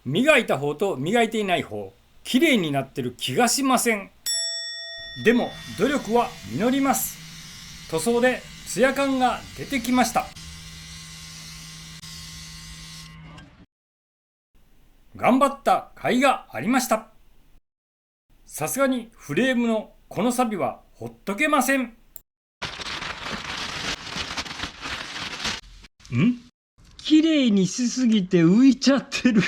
磨いた方と磨いていない方、綺麗になってる気がしません。でも努力は実ります。塗装でツヤ感が出てきました。頑張った甲斐がありました。さすがにフレームのこの錆はほっとけません。綺麗にしすぎて浮いちゃってる。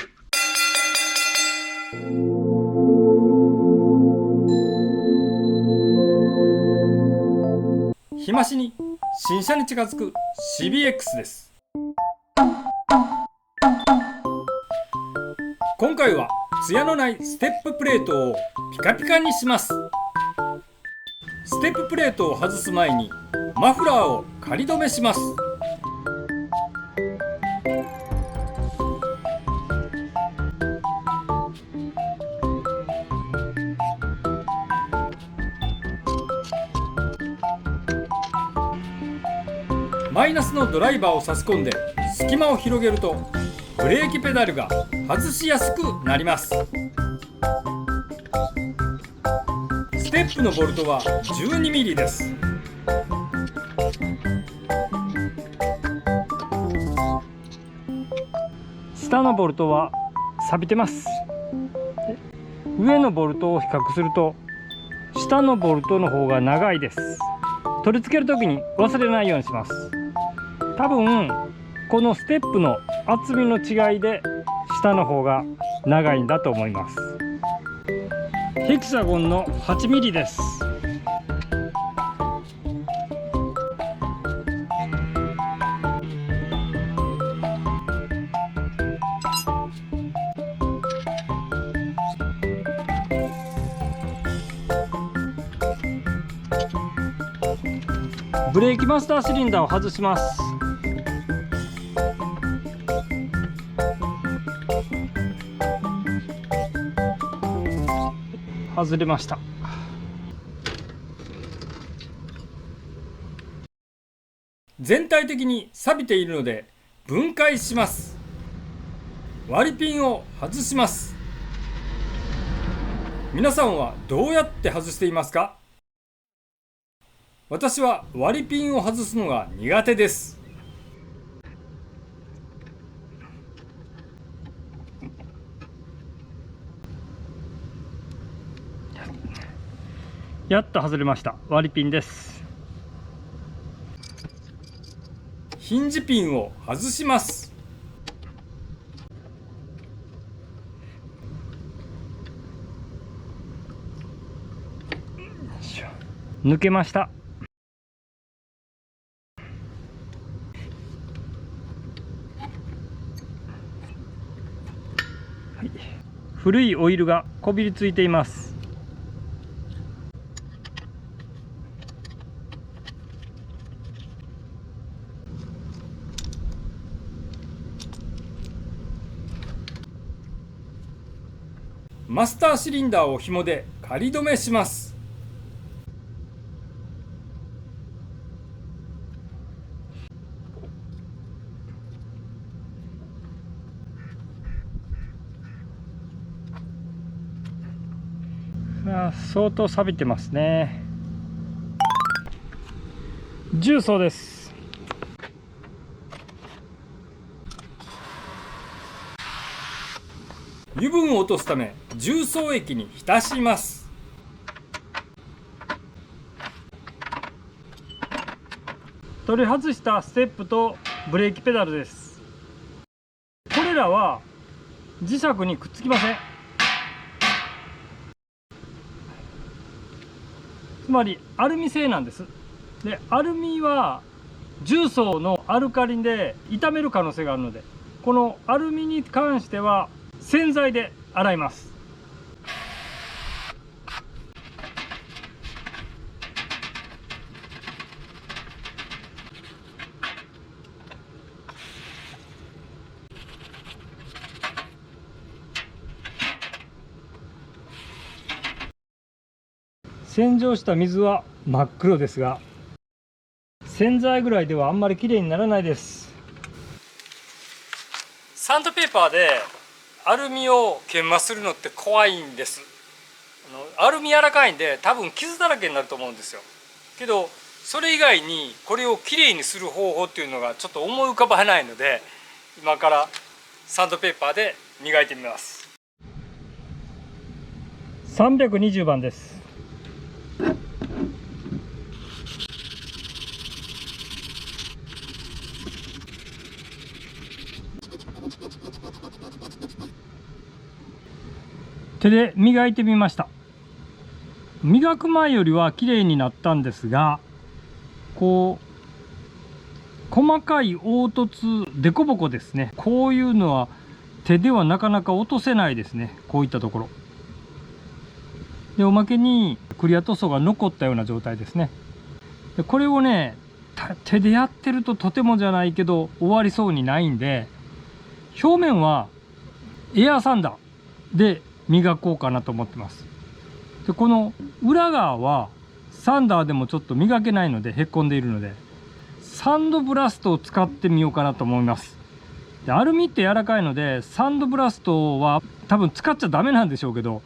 日増しに新車に近づく CBX です。今回はツヤのないステッププレートをピカピカにします。ステッププレートを外す前にマフラーを仮止めします。マイナスのドライバーを差し込んで隙間を広げるとブレーキペダルが外しやすくなります。ステップのボルトは 12mm です。下のボルトは錆びてます。上のボルトを比較すると下のボルトの方が長いです。取り付けるときに忘れないようにします。多分このステップの厚みの違いで下の方が長いんだと思います。ヘキサゴンの 8mm です。ブレーキマスターシリンダーを外します。外れました。全体的に錆びているので分解します。割りピンを外します。皆さんはどうやって外していますか？私は割りピンを外すのが苦手です。やっと外れました。割りピンです。ヒンジピンを外します。抜けました。古いオイルがこびりついています。マスターシリンダーを紐で仮止めします。相当錆びてますね。重曹です。油分を落とすため重曹液に浸します。取り外したステップとブレーキペダルです。これらは磁石にくっつきません。つまりアルミ製なんです。で、アルミは重曹のアルカリで傷める可能性があるので、このアルミに関しては洗剤で洗います。洗浄した水は真っ黒ですが、洗剤ぐらいではあんまりきれいにならないです。サンドペーパーでアルミを研磨するのって怖いんです。アルミ柔らかいんで多分傷だらけになると思うんですよ。けどそれ以外にこれをきれいにする方法っていうのがちょっと思い浮かばないので、今からサンドペーパーで磨いてみます。320番です。手で磨いてみました。磨く前よりは綺麗になったんですが、こう細かい凹凸、凸凹ですね、こういうのは手ではなかなか落とせないですね。こういったところで、おまけにクリア塗装が残ったような状態ですね。でこれをね、手でやってるととてもじゃないけど終わりそうにないんで、表面はエアーサンダーで磨こうかなと思ってます。でこの裏側はサンダーでもちょっと磨けないので、へっこんでいるのでサンドブラストを使ってみようかなと思います。でアルミって柔らかいので、サンドブラストは多分使っちゃダメなんでしょうけど、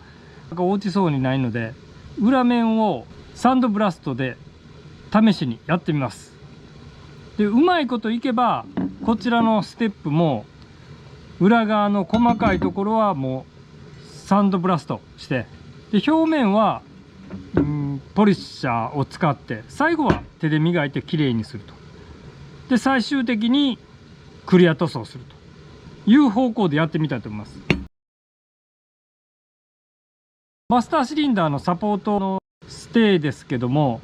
なんか落ちそうにないので、裏面をサンドブラストで試しにやってみます。でうまいこといけば、こちらのステップも裏側の細かいところはもうサンドブラストして、で表面はポリッシャーを使って、最後は手で磨いてきれいにすると。で最終的にクリア塗装するという方向でやってみたいと思います。マスターシリンダーのサポートのステーですけども、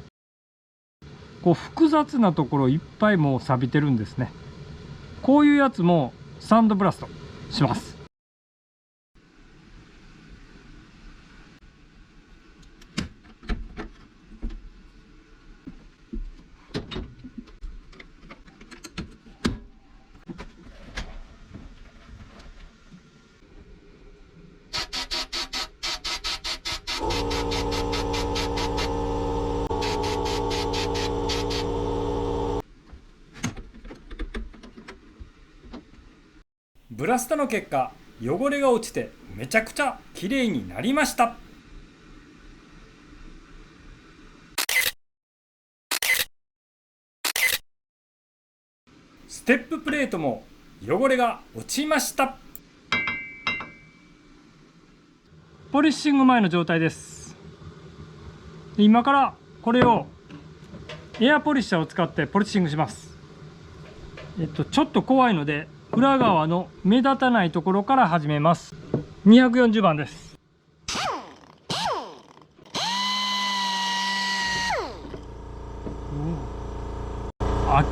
こう複雑なところいっぱいもう錆びてるんですね。こういうやつもサンドブラストします。ブラストの結果、汚れが落ちてめちゃくちゃ綺麗になりました。ステッププレートも汚れが落ちました。ポリッシング前の状態です。今からこれをエアポリッシャーを使ってポリッシングします。ちょっと怖いので裏側の目立たないところから始めます。240番です。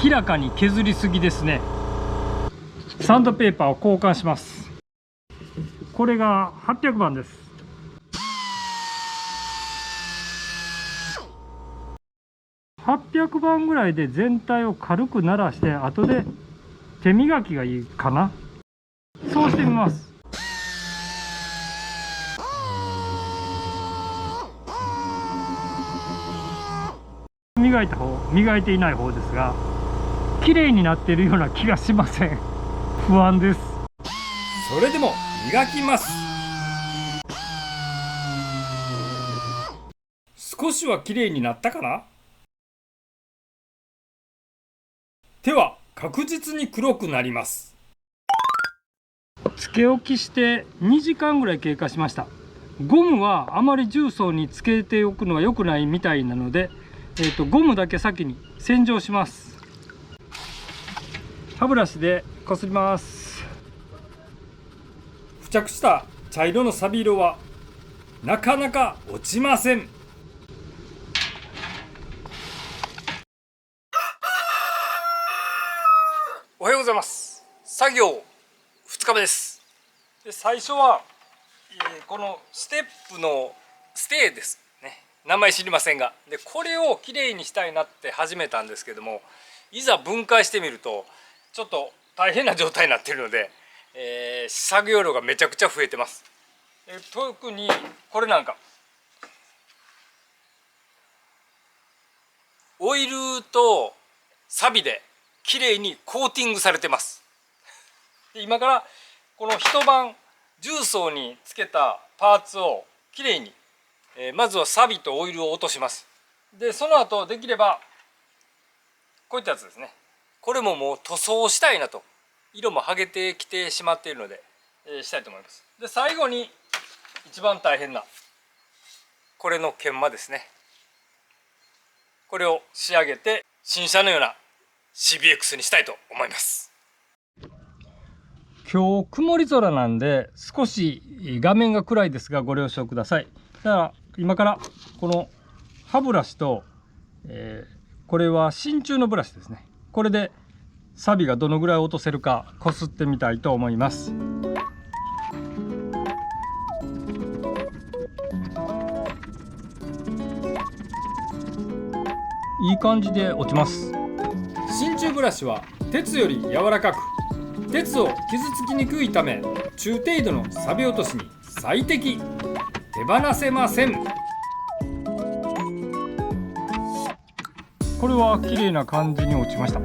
明らかに削りすぎですね。サンドペーパーを交換します。これが800番です。800番ぐらいで全体を軽く鳴らして、後で手磨きがいいかな。そうしてみます。磨いた方、磨いていない方ですが、綺麗になっているような気がしません。不安です。それでも磨きます。少しは綺麗になったかな。手は確実に黒くなります。つけ置きして2時間ぐらい経過しました。ゴムはあまり重曹につけておくのは良くないみたいなので、ゴムだけ先に洗浄します。歯ブラシでこすります。付着した茶色の錆色はなかなか落ちません。おはようございます。作業2日目です。で最初は、このステップのステーですね。名前知りませんが、でこれをきれいにしたいなって始めたんですけども、いざ分解してみるとちょっと大変な状態になっているので、作業量がめちゃくちゃ増えてます。特にこれなんかオイルとサビできれいにコーティングされてます。で今からこの一晩重曹につけたパーツをきれいに、まずはサビとオイルを落とします。でその後できればこういったやつですね、これももう塗装したいなと、色も剥げてきてしまっているので、したいと思います。で最後に一番大変なこれの研磨ですね、これを仕上げて新車のような CBX にしたいと思います。今日曇り空なんで少し画面が暗いですがご了承ください。だから今からこの歯ブラシと、これは真鍮のブラシですね、これでサビがどのぐらい落とせるかこすってみたいと思います。いい感じで落ちます。真鍮ブラシは鉄より柔らかく、鉄を傷つきにくいため中程度のサビ落としに最適。手放せません。これは綺麗な感じに落ちました。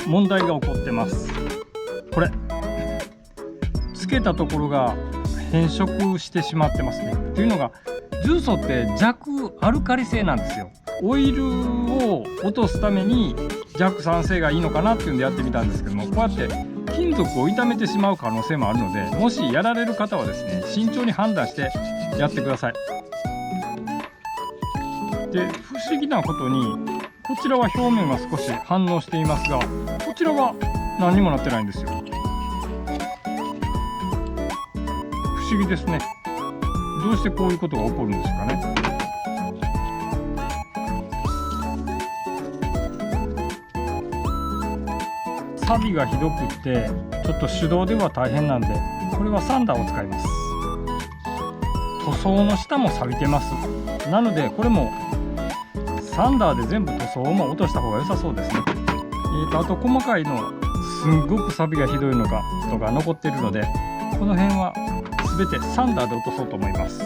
問題が起こってます。これつけたところが変色してしまってますね。というのが重曹って弱アルカリ性なんですよ。オイルを落とすために弱酸性がいいのかなっていうんでやってみたんですけども、こうやって金属を傷めてしまう可能性もあるので、もしやられる方はですね慎重に判断してやってください。で不思議なことにこちらは表面が少し反応していますが、こちらは何にもなってないんですよ。不思議ですね。どうしてこういうことが起こるんですかね。サビがひどくってちょっと手動では大変なんで、これはサンダーを使います。塗装の下も錆びてます。なのでこれもサンダーで全部塗装も落とした方が良さそうですね。あと細かいのすんごく錆びがひどいのかとか残っているので、この辺は全てサンダーで落とそうと思います。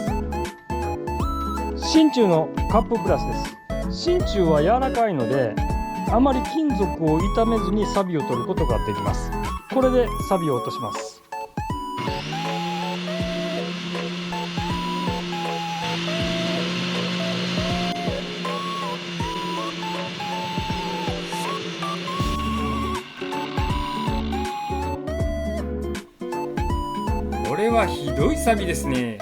真鍮のカップブラシです。真鍮は柔らかいのであまり金属を傷めずにサビを取ることができます。これでサビを落とします。これはひどいサビですね。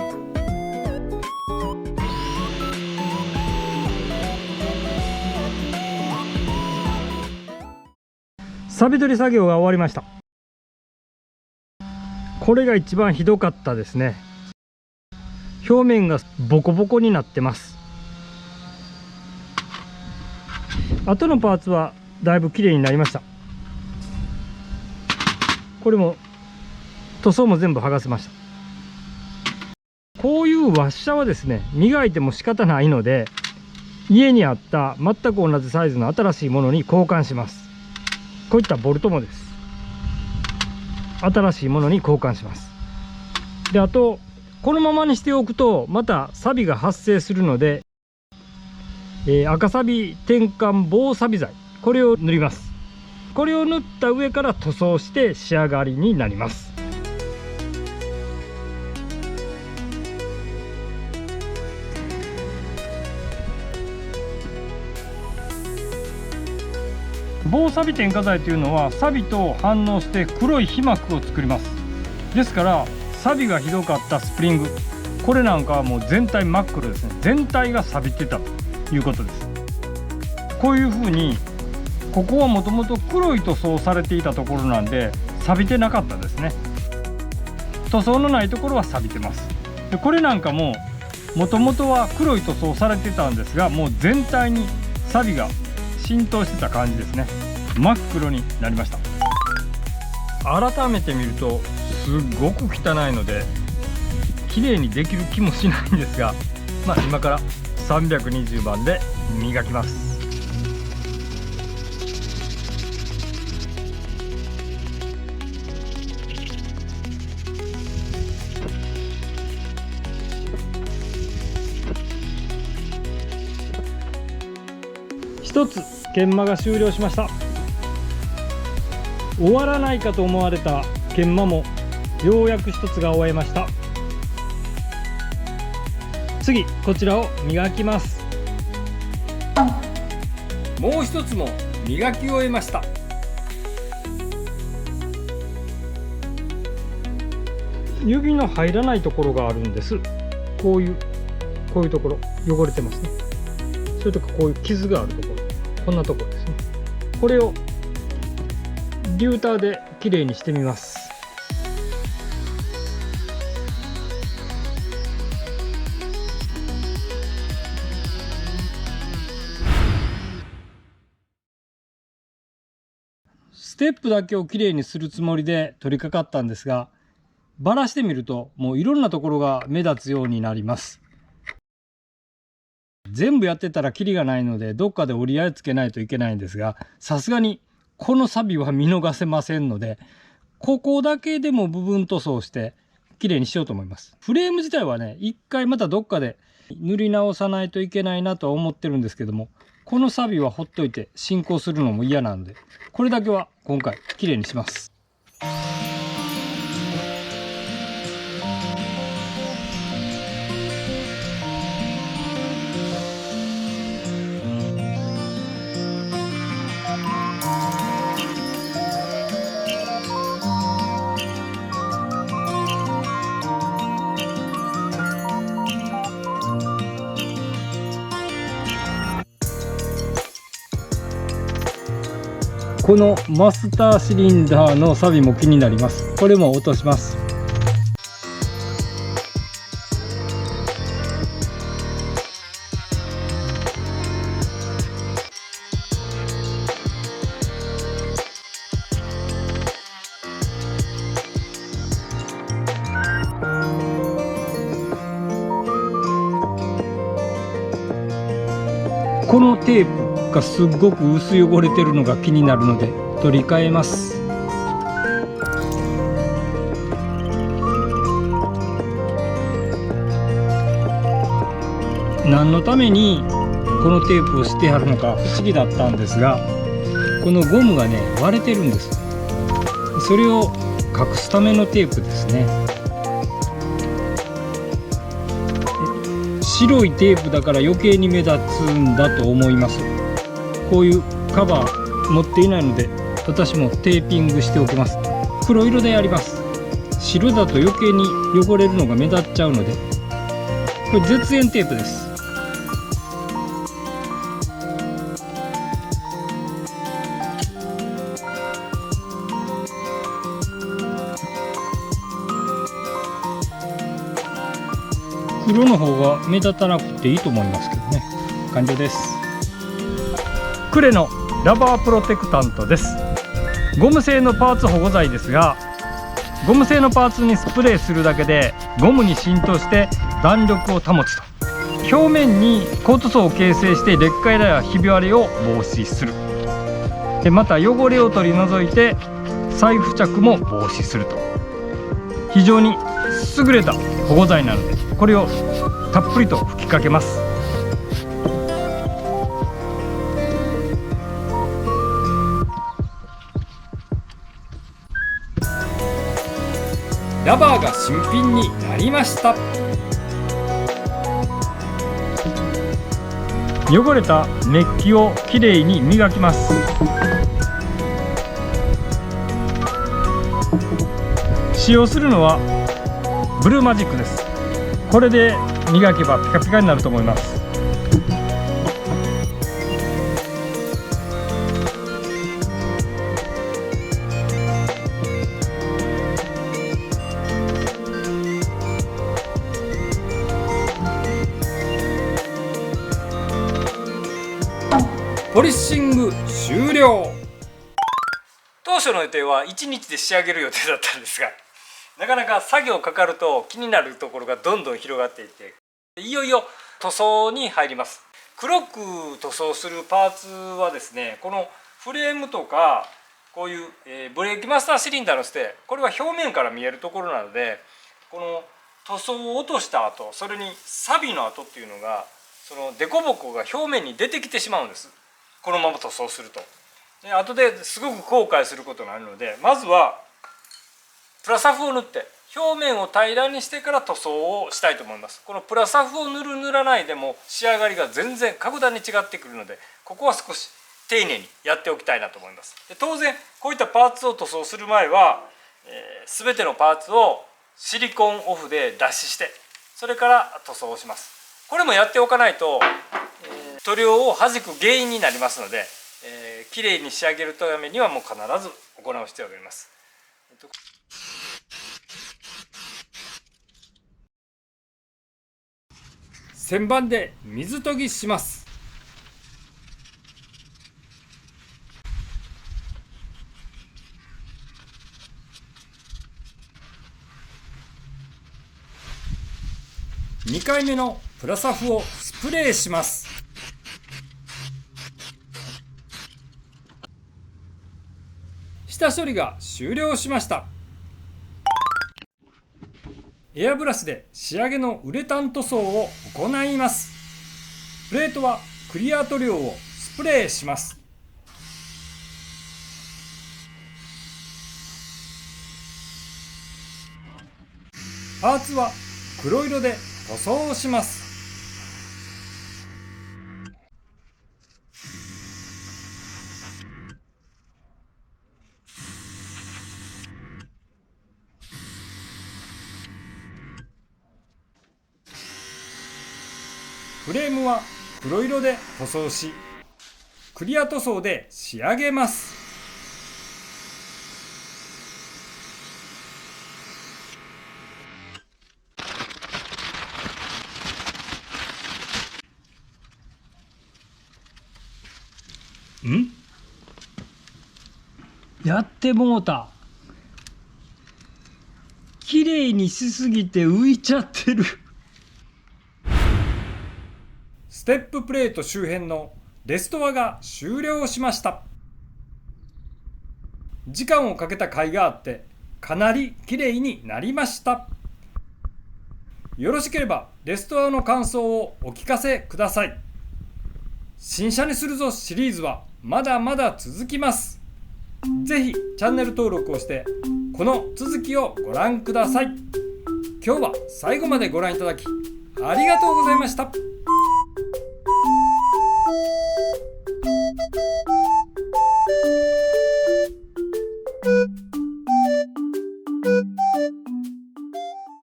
サビ取り作業が終わりました。これが一番ひどかったですね。表面がボコボコになってます。後のパーツはだいぶ綺麗になりました。これも塗装も全部剥がせました。こういうワッシャーはですね磨いても仕方ないので、家にあった全く同じサイズの新しいものに交換します。こういったボルトもです。新しいものに交換します。であとこのままにしておくとまたサビが発生するので、赤サビ転換防サビ剤、これを塗ります。これを塗った上から塗装して仕上がりになります。防サビ添加剤というのはサビと反応して黒い皮膜を作ります。ですからサビがひどかったスプリング、これなんかはもう全体真っ黒ですね。全体が錆びてたということです。こういうふうにここはもともと黒い塗装されていたところなんで錆びてなかったですね。塗装のないところは錆びてます。でこれなんかももともとは黒い塗装されてたんですが、もう全体に錆びが浸透してた感じですね。真っ黒になりました。改めて見るとすっごく汚いので綺麗にできる気もしないんですが、今から320番で磨きます。一つ研磨が終了しました。終わらないかと思われた研磨もようやく一つが終えました。次こちらを磨きます。もう一つも磨き終えました。指の入らないところがあるんです。こういうところ汚れてますね。それとかこういう傷があるところ、こんなところですね。これをリューターできれいにしてみます。ステップだけをきれいにするつもりで取り掛かったんですが、バラしてみるともういろんなところが目立つようになります。全部やってたらキリがないのでどっかで折り合いつけないといけないんですが、さすがにこの錆は見逃せませんので、ここだけでも部分塗装してきれいにしようと思います。フレーム自体はね、一回またどっかで塗り直さないといけないなとは思ってるんですけども、この錆はほっといて進行するのも嫌なので、これだけは今回きれいにします。このマスターシリンダーの錆も気になります。これも落とします。このテープがすっごく薄汚れてるのが気になるので取り替えます。何のためにこのテープをしてあるのか不思議だったんですが、このゴムがね割れてるんです。それを隠すためのテープですね。白いテープだから余計に目立つんだと思います。こういうカバー持っていないので私もテーピングしておきます。黒色でやります。白だと余計に汚れるのが目立っちゃうので、これ絶縁テープです。黒の方が目立たなくていいと思いますけどね。完了です。クレのラバープロテクタントです。ゴム製のパーツ保護剤ですが、ゴム製のパーツにスプレーするだけでゴムに浸透して弾力を保つと、表面にコート層を形成して劣化やひび割れを防止する。でまた汚れを取り除いて再付着も防止すると、非常に優れた保護剤なので、これをたっぷりと吹きかけます。ラバーが新品になりました。汚れたメッキをきれいに磨きます。使用するのはブルーマジックです。これで磨けばピカピカになると思います。ポリッシング終了。当初の予定は1日で仕上げる予定だったんですが、なかなか作業かかると気になるところがどんどん広がっていって、いよいよ塗装に入ります。黒く塗装するパーツはですね、このフレームとかこういう、ブレーキマスターシリンダーの捨て、これは表面から見えるところなので、この塗装を落とした後、それに錆の跡っていうのが、その凸凹が表面に出てきてしまうんです。このまま塗装すると。後ですごく後悔することになるので、まずはプラサフを塗って表面を平らにしてから塗装をしたいと思います。このプラサフを塗る塗らないでも仕上がりが全然格段に違ってくるので、ここは少し丁寧にやっておきたいなと思います。で当然こういったパーツを塗装する前は、全てのパーツをシリコンオフで脱脂して、それから塗装をします。これもやっておかないと、塗料を弾く原因になりますので、きれいに仕上げるためにはもう必ず行う必要があります。旋盤で水研ぎします。2回目のプラサフをスプレーします。下処理が終了しました。エアブラシで仕上げのウレタン塗装を行います。プレートはクリア塗料をスプレーします。パーツは黒色で塗装をします。フレームは黒色で塗装し、クリア塗装で仕上げます。やってもうた。綺麗にしすぎて浮いちゃってる。ステッププレート周辺のレストアが終了しました。時間をかけた甲斐があってかなり綺麗になりました。よろしければレストアの感想をお聞かせください。新車にするぞシリーズはまだまだ続きます。ぜひチャンネル登録をしてこの続きをご覧ください。今日は最後までご覧いただきありがとうございました。